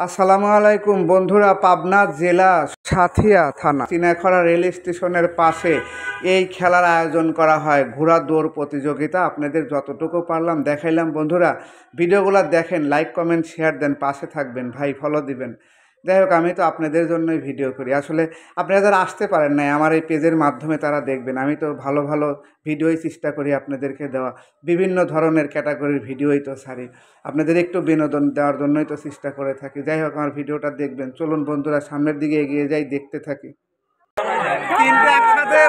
আসসালামু আলাইকুম বন্ধুরা, পাবনা জেলা সাঁথিয়া থানা চিনাখরা রেল স্টেশনের পাশে এই খেলার আয়োজন করা হয়। ঘোড়া দৌড় প্রতিযোগিতা। আপনাদের যতটুকু পারলাম দেখাইলাম। বন্ধুরা, ভিডিওগুলো দেখেন, লাইক কমেন্ট শেয়ার দেন, পাশে থাকবেন ভাই, ফলো দিবেন। যাই হোক, আমি তো আপনাদের জন্যই ভিডিও করি। আসলে আপনারা যারা আসতে পারেন না, আমার এই পেজের মাধ্যমে তারা দেখবেন। আমি তো ভালো ভালো ভিডিওই চেষ্টা করি আপনাদেরকে দেওয়া, বিভিন্ন ধরনের ক্যাটাগরির ভিডিওই তো ছাড়ি, আপনাদের একটু বিনোদন দেওয়ার জন্যই তো চেষ্টা করে থাকি। যাই হোক, আমার ভিডিওটা দেখবেন। চলুন বন্ধুরা, সামনের দিকে এগিয়ে যাই, দেখতে থাকি। তিনটা একসাথে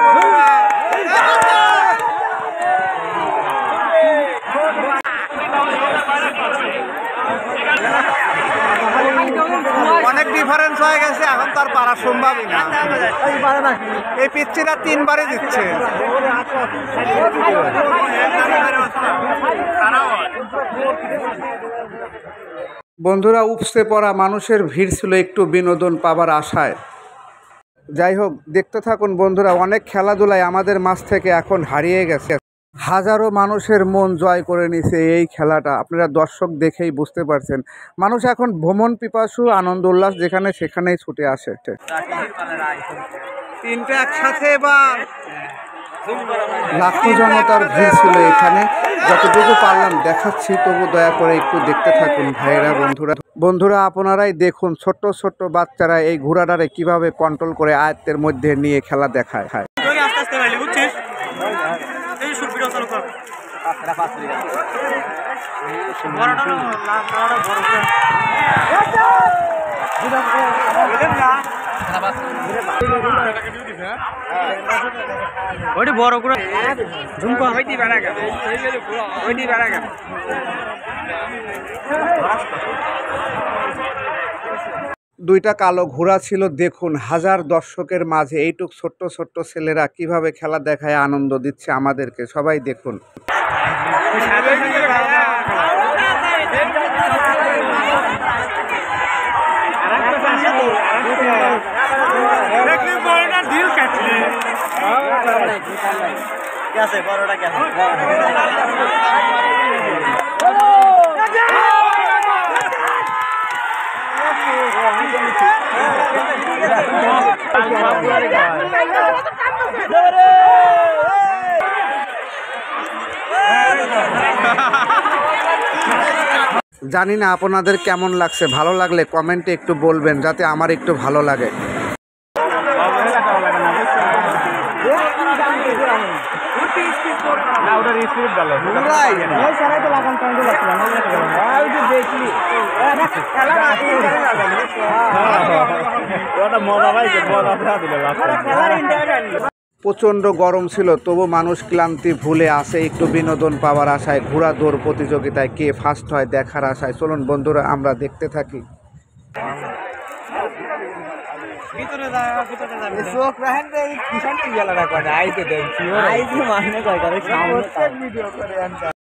অনেক ডিফারেন্স হয়ে গেছে, এখন তার পারা সম্ভবই না। এই পিচ্ছিটা তিনবারই দিচ্ছে। বন্ধুরা, উপসে পড়া মানুষের ভিড় ছিল একটু বিনোদন পাবার আশায়। যাই হোক, দেখতে থাকুন বন্ধুরা। অনেক খেলাধুলায় আমাদের মাঝ থেকে এখন হারিয়ে গেছে। হাজারো মানুষের মন জয় করে নিছে এই খেলাটা। আপনারা দর্শক দেখেই বুঝতে পারছেন, মানুষ এখন ভ্রমণ পিপাসু, আনন্দ উল্লাস যেখানে সেখানেই ছুটে আসে। তিনটা একসাথে এবার লাখো জনতার ভিড় ছিল এখানে। যতটুকু পারলাম দেখাচ্ছি, তবু দয়া করে একটু দেখতে থাকুন ভাইয়েরা, বন্ধুরা আপনারাই দেখুন, ছোট্ট ছোট্ট বাচ্চারা এই ঘোড়াটারে কিভাবে কন্ট্রোল করে আয়ত্তের মধ্যে নিয়ে খেলা দেখায়। বড় করে দুইটা কালো ঘোড়া ছিল। দেখুন, হাজার দর্শকের মাঝে এইটুক ছোট্ট ছোট্ট ছেলেরা কিভাবে খেলা দেখায় আনন্দ দিচ্ছে আমাদেরকে। সবাই দেখুন। জানি না আপনাদের কেমন লাগছে, ভালো লাগলে কমেন্টে একটু বলবেন, যাতে আমার একটু ভালো লাগে। প্রচণ্ড গরম ছিল, তবু মানুষ ক্লান্তি ভুলে আসে একটু বিনোদন পাওয়ার আশায়। ঘোড়া দৌড় প্রতিযোগিতায় কে ফার্স্ট হয় দেখার আশায়। চলুন বন্ধুরা, আমরা দেখতে থাকি।